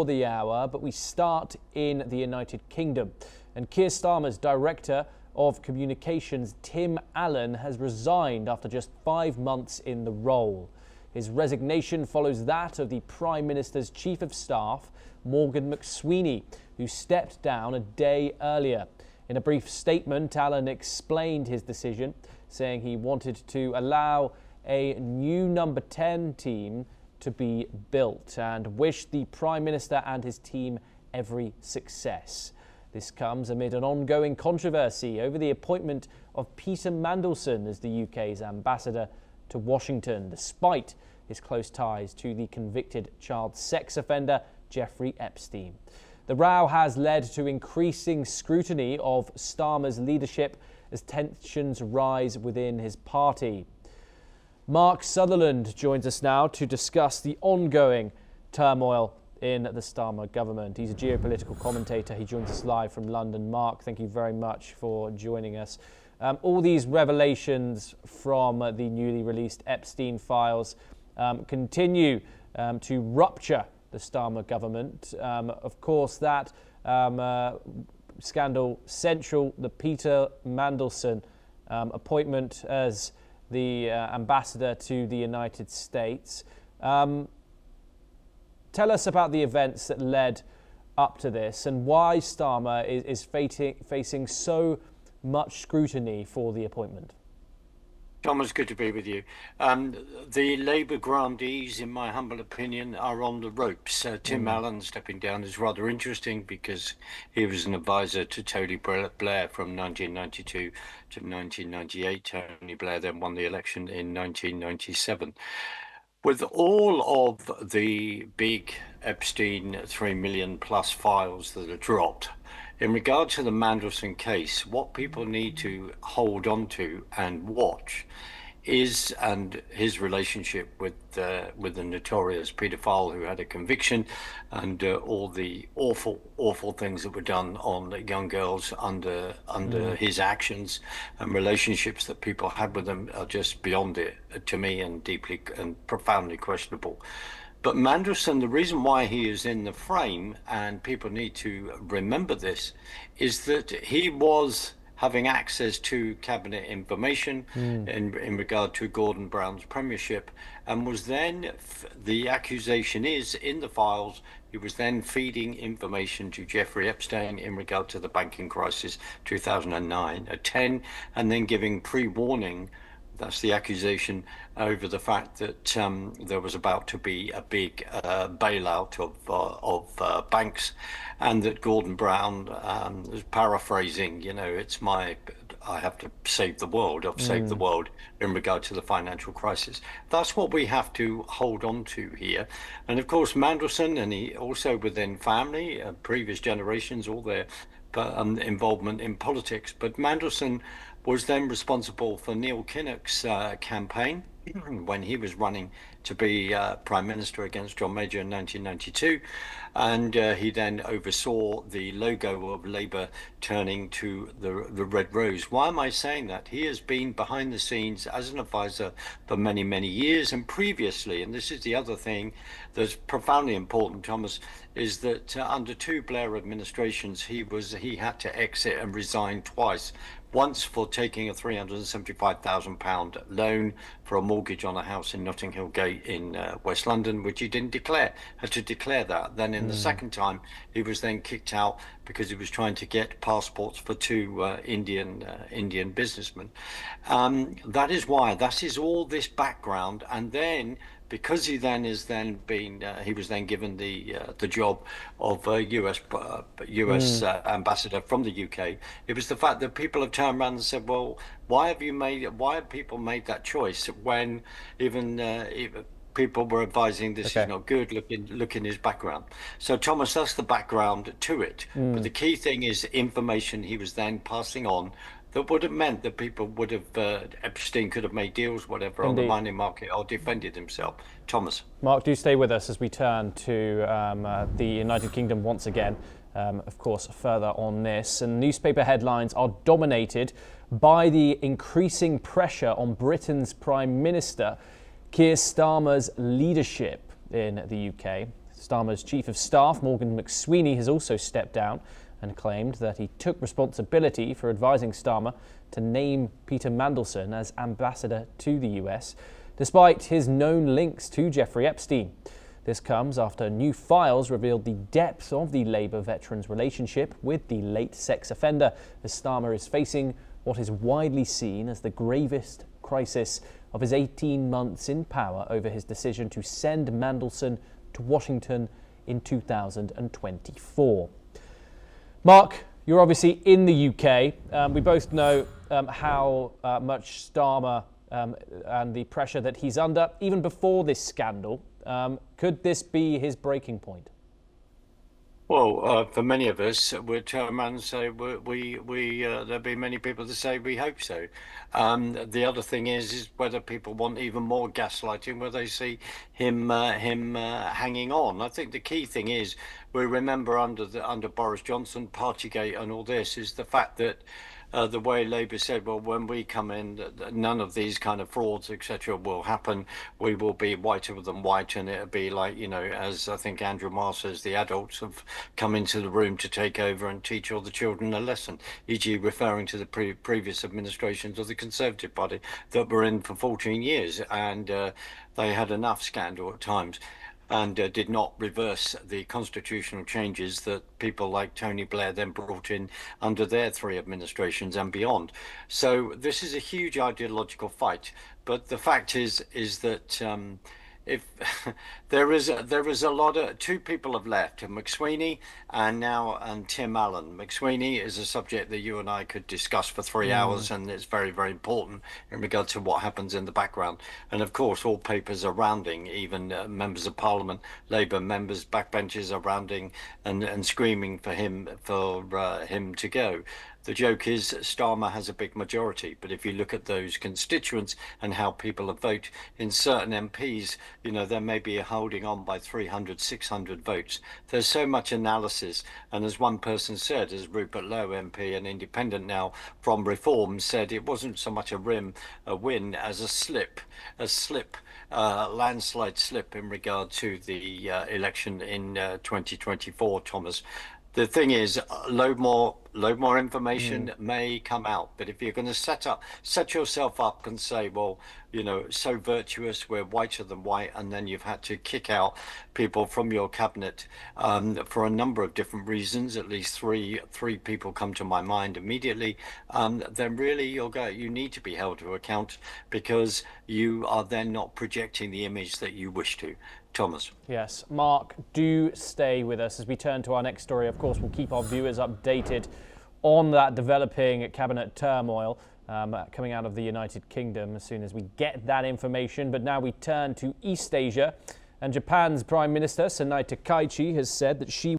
The hour, but we start in the United Kingdom. And Keir Starmer's Director of Communications, Tim Allen, has resigned after just 5 months in the role. His resignation follows that of the Prime Minister's Chief of Staff, Morgan McSweeney, who stepped down a day earlier. In a brief statement, Allen explained his decision, saying he wanted to allow a new number 10 team to be built and wished the Prime Minister and his team every success. This comes amid an ongoing controversy over the appointment of Peter Mandelson as the UK's ambassador to Washington, despite his close ties to the convicted child sex offender Jeffrey Epstein. The row has led to increasing scrutiny of Starmer's leadership as tensions rise within his party. Mark Sutherland joins us now to discuss the ongoing turmoil in the Starmer government. He's a geopolitical commentator. He joins us live from London. Mark, thank you very much for joining us. All these revelations from the newly released Epstein files continue to rupture the Starmer government. Of course, that scandal central, the Peter Mandelson appointment as the ambassador to the United States. Tell us about the events that led up to this and why Starmer is facing so much scrutiny for the appointment. Thomas, good to be with you. The Labour grandees, in my humble opinion, are on the ropes. Tim Allen stepping down is rather interesting because he was an advisor to Tony Blair from 1992 to 1998. Tony Blair then won the election in 1997. With all of the big Epstein 3 million plus files that are dropped, in regard to the Mandelson case, what people need to hold on to and watch is and his relationship with the notorious paedophile who had a conviction and all the awful things that were done on the young girls under his actions, and relationships that people had with them are just beyond it to me and deeply and profoundly questionable. But Mandelson, the reason why he is in the frame, and people need to remember this, is that he was having access to cabinet information in regard to Gordon Brown's premiership, and was then, the accusation is in the files, he was then feeding information to Jeffrey Epstein in regard to the banking crisis 2009-10, and then giving pre-warning. That's the accusation over the fact that there was about to be a big bailout of banks, and that Gordon Brown was paraphrasing, I have to save the world. I've saved the world in regard to the financial crisis. That's what we have to hold on to here. And of course, Mandelson, and he also within family, previous generations, all their involvement in politics. But Mandelson was then responsible for Neil Kinnock's campaign when he was running to be Prime Minister against John Major in 1992. And he then oversaw the logo of Labour turning to the red rose. Why am I saying that? He has been behind the scenes as an advisor for many, many years. And previously, and this is the other thing that's profoundly important, Thomas, is that under 2 Blair administrations, he had to exit and resign twice. Once for taking a £375,000 loan for a mortgage on a house in Notting Hill Gate in West London, which he didn't declare, had to declare that. Then in the second time, he was then kicked out because he was trying to get passports for 2 Indian businessmen. That is why, that is all this background. And then, because he then is then been, he was then given the job of US ambassador from the UK. It was the fact that people have turned around and said, well, why have people made that choice when even people were advising this is not good, look in his background. So Thomas, that's the background to it. But the key thing is information he was then passing on that would have meant that people would have, Epstein could have made deals, whatever, on the mining market or defended himself. Thomas. Mark, do stay with us as we turn to the United Kingdom once again. Of course, further on this. And newspaper headlines are dominated by the increasing pressure on Britain's Prime Minister, Keir Starmer's leadership in the UK. Starmer's chief of staff, Morgan McSweeney, has also stepped down and claimed that he took responsibility for advising Starmer to name Peter Mandelson as ambassador to the US, despite his known links to Jeffrey Epstein. This comes after new files revealed the depth of the Labour veteran's relationship with the late sex offender, as Starmer is facing what is widely seen as the gravest crisis of his 18 months in power over his decision to send Mandelson to Washington in 2024. Mark, you're obviously in the UK. We both know how much Starmer and the pressure that he's under, even before this scandal. Could this be his breaking point? Well, for many of us, we'd turn around and say there'll be many people that say we hope so. The other thing is whether people want even more gaslighting, where they see him hanging on. I think the key thing is we remember under Boris Johnson, Partygate, and all this is the fact that. The way Labour said, well, when we come in, none of these kind of frauds, etc., will happen. We will be whiter than white, and it'll be like, as I think Andrew Marr says, the adults have come into the room to take over and teach all the children a lesson, e.g. referring to the previous administrations of the Conservative Party that were in for 14 years, and they had enough scandal at times. And did not reverse the constitutional changes that people like Tony Blair then brought in under their 3 administrations and beyond. So this is a huge ideological fight. But the fact is that if there is a lot of 2 people have left, McSweeney and Tim Allen. McSweeney is a subject that you and I could discuss for 3 hours, and it's very, very important in regard to what happens in the background. And of course, all papers are rounding, even members of Parliament, Labour members, backbenchers are rounding and screaming for him to go. The joke is Starmer has a big majority, but if you look at those constituents and how people vote in certain MPs, there may be a holding on by 300, 600 votes. There's so much analysis, and as one person said, as Rupert Lowe MP, an independent now from Reform, said it wasn't so much a win as a landslide slip in regard to the election in 2024, Thomas. The thing is, load more information may come out, but if you're going to set yourself up and say, well, so virtuous, we're whiter than white, and then you've had to kick out people from your cabinet for a number of different reasons, at least three people come to my mind immediately, then really you need to be held to account, because you are then not projecting the image that you wish to. Thomas. Yes, Mark, do stay with us as we turn to our next story. Of course, we'll keep our viewers updated on that developing cabinet turmoil coming out of the United Kingdom as soon as we get that information. But now we turn to East Asia, and Japan's Prime Minister Sanai Takaichi has said that she